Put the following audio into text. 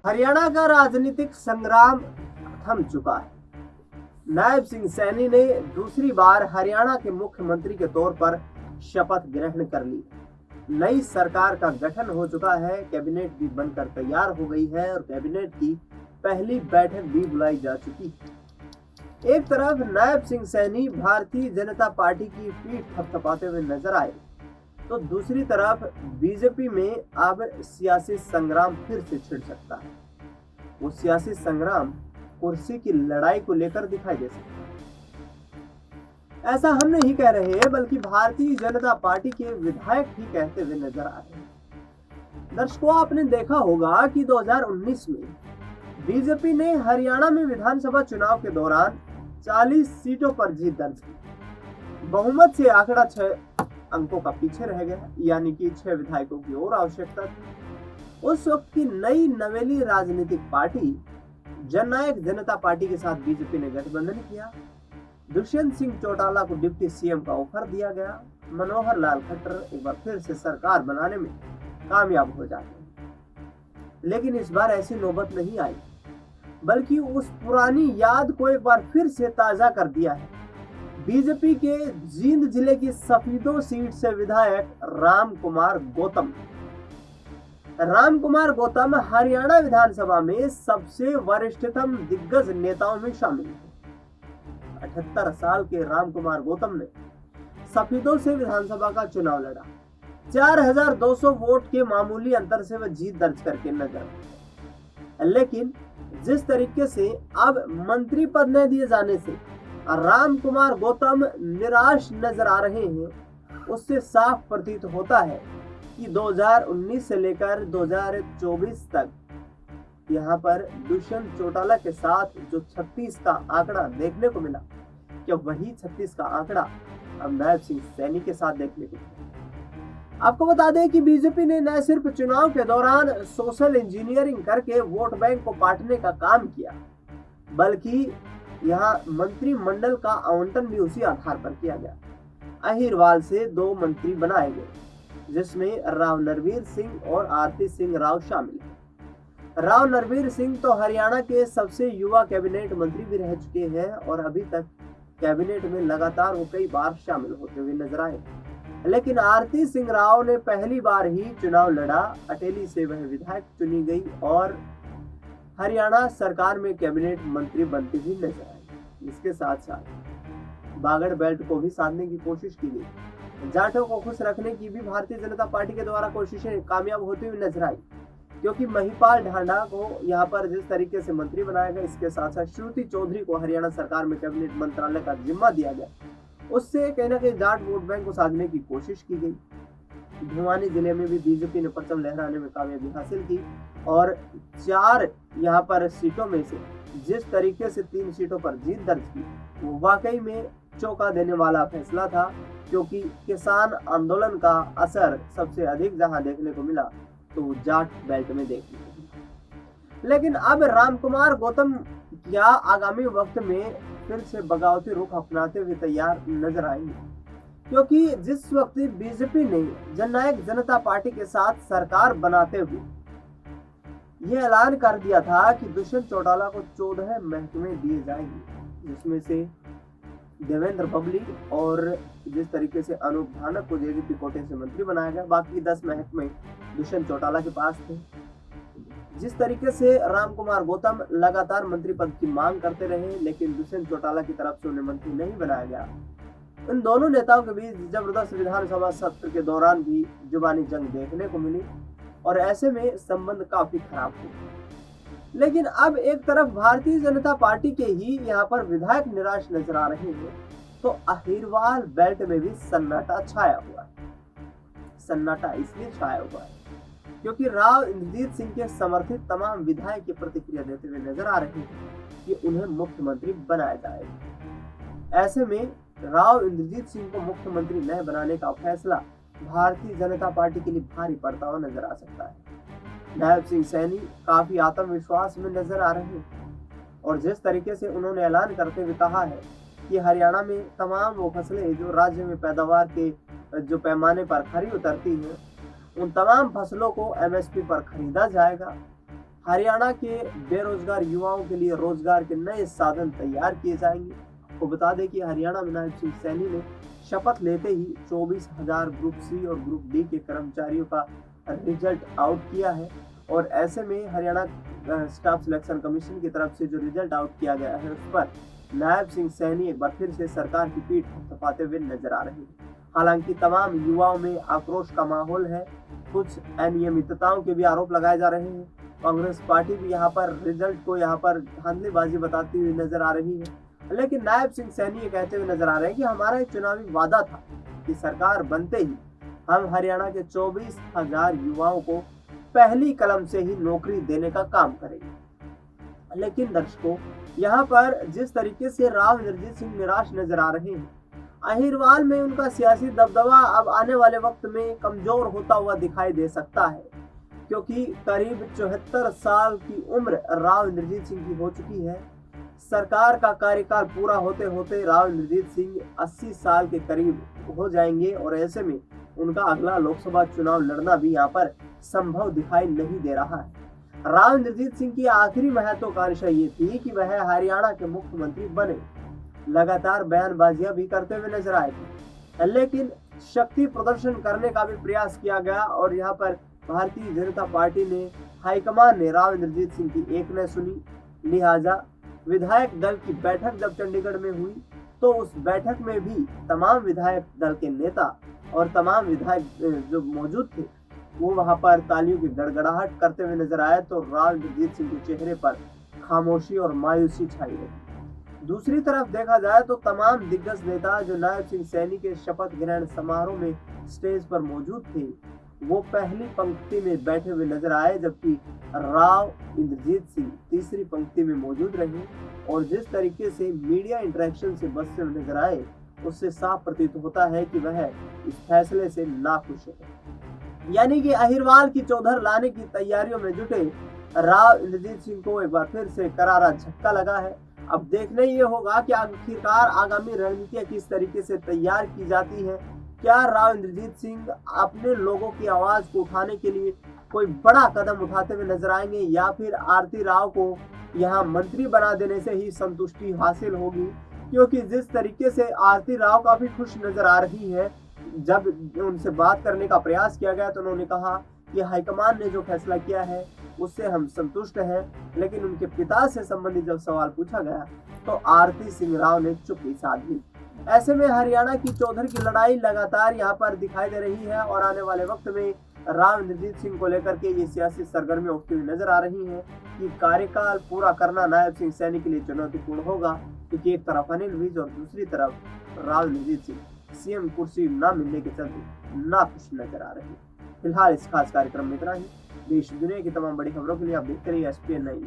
हरियाणा का राजनीतिक संग्राम थम चुका है। नायब सिंह सैनी ने दूसरी बार हरियाणा के मुख्यमंत्री के तौर पर शपथ ग्रहण कर ली। नई सरकार का गठन हो चुका है, कैबिनेट भी बनकर तैयार हो गई है और कैबिनेट की पहली बैठक भी बुलाई जा चुकी है। एक तरफ नायब सिंह सैनी भारतीय जनता पार्टी की पीठ थपथपाते हुए नजर आए, तो दूसरी तरफ बीजेपी में अब सियासी संग्राम फिर से छिड़ सकता है। वो सियासी संग्राम कुर्सी की लड़ाई को लेकर दिखाई दे सकता है। ऐसा हम नहीं कह रहे हैं, बल्कि भारतीय जनता पार्टी के विधायक ही कहते हुए नजर आ रहे हैं। दर्शकों, आपने देखा होगा कि 2019 में बीजेपी ने हरियाणा में विधानसभा चुनाव के दौरान 40 सीटों पर जीत दर्ज की। बहुमत से आंकड़ा 6 अंकों का पीछे रह गया, यानी कि 6 विधायकों की और आवश्यकता थी। उस वक्त की नई नवेली राजनीतिक पार्टी जननायक जनता पार्टी के साथ बीजेपी ने गठबंधन किया। दुष्यंत सिंह चौटाला को डिप्टी सीएम का ऑफर दिया गया। मनोहर लाल खट्टर एक बार फिर से सरकार बनाने में कामयाब हो जाते हैं। लेकिन इस बार ऐसी नौबत नहीं आई, बल्कि उस पुरानी याद को एक बार फिर से ताजा कर दिया है। बीजेपी के जींद जिले की सफीदों सीट से विधायक राम कुमार गौतम हरियाणा विधानसभा में सबसे वरिष्ठतम दिग्गज नेताओं में शामिल है। 78 साल के राम कुमार गौतम ने सफीदों से विधानसभा का चुनाव लड़ा। 4200 वोट के मामूली अंतर से वह जीत दर्ज करके नजर आए। लेकिन जिस तरीके से अब मंत्री पद न दिए जाने से राम कुमार गौतम निराश नजर आ रहे हैं, उससे साफ प्रतीत होता है कि 2019 से लेकर 2024 तक यहाँ पर दुष्यंत चौटाला के साथ जो 36 का आंकड़ा देखने को मिला, क्या वही 36 का आंकड़ा अब नायब सिंह सैनी के साथ देखने को मिला। आपको बता दें कि बीजेपी ने न सिर्फ चुनाव के दौरान सोशल इंजीनियरिंग करके वोट बैंक को बांटने का काम किया, बल्कि यहाँ मंत्रिमंडल का आवंटन भी उसी आधार पर किया गया। अहिरवाल से 2 मंत्री बनाए गए, जिसमें राव नरवीर सिंह और आरती सिंह राव शामिल हैं। राव नरवीर सिंह तो हरियाणा के सबसे युवा कैबिनेट मंत्री भी रह चुके हैं और अभी तक कैबिनेट में लगातार वो कई बार शामिल होते हुए नजर आए। लेकिन आरती सिंह राव ने पहली बार ही चुनाव लड़ा। अटेली से वह विधायक चुनी गई और हरियाणा सरकार में कैबिनेट मंत्री बनती हुई नजर आई। इसके साथ साथ बागड़ बेल्ट को भी साधने की कोशिश की गई। जाटों को खुश रखने की भी भारतीय जनता पार्टी के द्वारा कोशिशें कामयाब होती हुई नजर आई, क्योंकि महिपाल ढांडा को यहाँ पर जिस तरीके से मंत्री बनाया गया, इसके साथ साथ श्रुति चौधरी को हरियाणा सरकार में कैबिनेट मंत्रालय का जिम्मा दिया गया, उससे कहीं ना कहीं जाट वोट बैंक को साधने की कोशिश की गई। भिवानी जिले में भी बीजेपी ने परचम लहराने में कामयाबी हासिल की और 4 यहाँ पर सीटों में से जिस तरीके से 3 सीटों पर जीत दर्ज की, वो वाकई में चौंका देने वाला फैसला था, क्योंकि किसान आंदोलन का असर सबसे अधिक जहां देखने को मिला तो वो जाट बेल्ट में देखने को मिला। लेकिन अब राम कुमार गौतम क्या आगामी वक्त में फिर से बगावती रुख अपनाते हुए तैयार नजर आएंगे, क्योंकि जिस वक्त बीजेपी ने जननायक जनता पार्टी के साथ सरकार बनाते हुए यह ऐलान कर दिया था कि दुष्यंत चौटाला को 14 महकमे दिए जाएंगे, जिसमें से देवेंद्र बबली और जिस तरीके से अनूप धानक को जेजेपी कोटे से मंत्री बनाया गया, बाकी 10 महकमे दुष्यंत चौटाला के पास थे। जिस तरीके से राम कुमार गौतम लगातार मंत्री पद की मांग करते रहे, लेकिन दुष्यंत चौटाला की तरफ से उन्हें मंत्री नहीं बनाया गया। इन दोनों नेताओं के बीच जबरदस्त विधानसभा सत्र के दौरान भी जुबानी जंग देखने को मिली और ऐसे में संबंध काफी खराब हुए। लेकिन अब एक तरफ भारतीय जनता पार्टी के ही यहाँ पर विधायक निराश नजर आ रहे हैं, तो अहिरवाल बेल्ट में भी सन्नाटा छाया हुआ है। सन्नाटा इसलिए छाया हुआ है क्योंकि राव इंद्रजीत सिंह के समर्थित तमाम विधायक की प्रतिक्रिया देते हुए नजर आ रहे हैं कि उन्हें मुख्यमंत्री बनाया जाएगा। ऐसे में राव इंद्रजीत सिंह को मुख्यमंत्री न बनाने का फैसला भारतीय जनता पार्टी के लिए भारी पड़ता हुआ नजर आ सकता है। नायब सिंह सैनी काफी आत्मविश्वास में नजर आ रहे हैं और जिस तरीके से उन्होंने ऐलान करते हुए कहा है कि हरियाणा में तमाम वो फसलें जो राज्य में पैदावार के जो पैमाने पर खरी उतरती हैं, उन तमाम फसलों को एमएसपी पर खरीदा जाएगा। हरियाणा के बेरोजगार युवाओं के लिए रोजगार के नए साधन तैयार किए जाएंगे। आपको बता दें कि हरियाणा में नायब सिंह सैनी ने शपथ लेते ही 24,000 ग्रुप सी और ग्रुप डी के कर्मचारियों का रिजल्ट आउट किया है और ऐसे में हरियाणा स्टाफ सिलेक्शन कमीशन की तरफ से जो रिजल्ट आउट किया गया है उस पर नायब सिंह सैनी एक बार फिर से सरकार की पीठ थपथपाते हुए नजर आ रहे हैं। हालांकि तमाम युवाओं में आक्रोश का माहौल है, कुछ अनियमितताओं के भी आरोप लगाए जा रहे हैं। कांग्रेस पार्टी भी यहाँ पर रिजल्ट को यहाँ पर धांधलीबाजी बताती हुई नजर आ रही है, लेकिन नायब सिंह सैनी ये कहते हुए नजर आ रहे हैं कि हमारा एक चुनावी वादा था कि सरकार बनते ही हम हरियाणा के 24,000 युवाओं को पहली कलम से ही नौकरी देने का काम करेंगे। लेकिन दर्शकों, यहाँ पर जिस तरीके से राव इंद्रजीत सिंह निराश नजर आ रहे हैं, अहिरवाल में उनका सियासी दबदबा अब आने वाले वक्त में कमजोर होता हुआ दिखाई दे सकता है, क्योंकि करीब 74 साल की उम्र राव इंद्रजीत सिंह की हो चुकी है। सरकार का कार्यकाल पूरा होते होते राव इंद्रजीत सिंह 80 साल के करीब हो जाएंगे और ऐसे में उनका अगला लोकसभा चुनाव लड़ना भी यहाँ पर संभव दिखाई नहीं दे रहा है। राव इंद्रजीत सिंह की आखिरी महत्वाकांक्षा ये थी कि वह हरियाणा के मुख्यमंत्री बने। लगातार बयानबाजियां भी करते हुए नजर आए थे, लेकिन शक्ति प्रदर्शन करने का भी प्रयास किया गया और यहाँ पर भारतीय जनता पार्टी ने हाईकमान ने राव इंद्रजीत सिंह की एक न सुनी। लिहाजा विधायक दल की बैठक जब चंडीगढ़ में हुई तो उस बैठक में भी तमाम विधायक दल के नेता और तमाम विधायक जो मौजूद थे वो वहां पर तालियों की गड़गड़ाहट करते हुए नजर आए, तो राव इंद्रजीत सिंह के चेहरे पर खामोशी और मायूसी छाई रही। दूसरी तरफ देखा जाए तो तमाम दिग्गज नेता जो नायब सिंह सैनी के शपथ ग्रहण समारोह में स्टेज पर मौजूद थे वो पहली पंक्ति में बैठे हुए नजर आए, जबकि राव इंद्रजीत सिंह तीसरी पंक्ति में मौजूद रहे और जिस तरीके से मीडिया इंटरेक्शन से बचते हुए नजर आए उससे साफ प्रतीत होता है कि वह इस फैसले से नाखुश है। यानी कि अहिरवाल की चौधर लाने की तैयारियों में जुटे राव इंद्रजीत सिंह को एक बार फिर से करारा झटका लगा है। अब देखना ये होगा कि आखिरकार आगामी रणनीतियां किस तरीके से तैयार की जाती है। क्या राव इंद्रजीत सिंह अपने लोगों की आवाज को उठाने के लिए कोई बड़ा कदम उठाते हुए नजर आएंगे या फिर आरती राव को यहाँ मंत्री बना देने से ही संतुष्टि हासिल होगी, क्योंकि जिस तरीके से आरती राव काफी खुश नजर आ रही है। जब उनसे बात करने का प्रयास किया गया तो उन्होंने कहा कि हाईकमान ने जो फैसला किया है उससे हम संतुष्ट हैं, लेकिन उनके पिता से संबंधित जब सवाल पूछा गया तो आरती सिंह राव ने चुप्पी साध ली। ऐसे में हरियाणा की चौधर की लड़ाई लगातार यहाँ पर दिखाई दे रही है और आने वाले वक्त में राव इंद्रजीत सिंह को लेकर के ये सियासी सरगर्मी उठती हुई नजर आ रही है कि कार्यकाल पूरा करना नायब सिंह सैनी के लिए चुनौतीपूर्ण होगा, क्योंकि एक तरफ अनिल विज और दूसरी तरफ राव इंद्रजीत सिंह सीएम कुर्सी न मिलने के चलते नाखुश नजर आ रहे हैं। फिलहाल इस खास कार्यक्रम में इतना ही। देश दुनिया की तमाम बड़ी खबरों के लिए आप देखते रहिए SPN 9।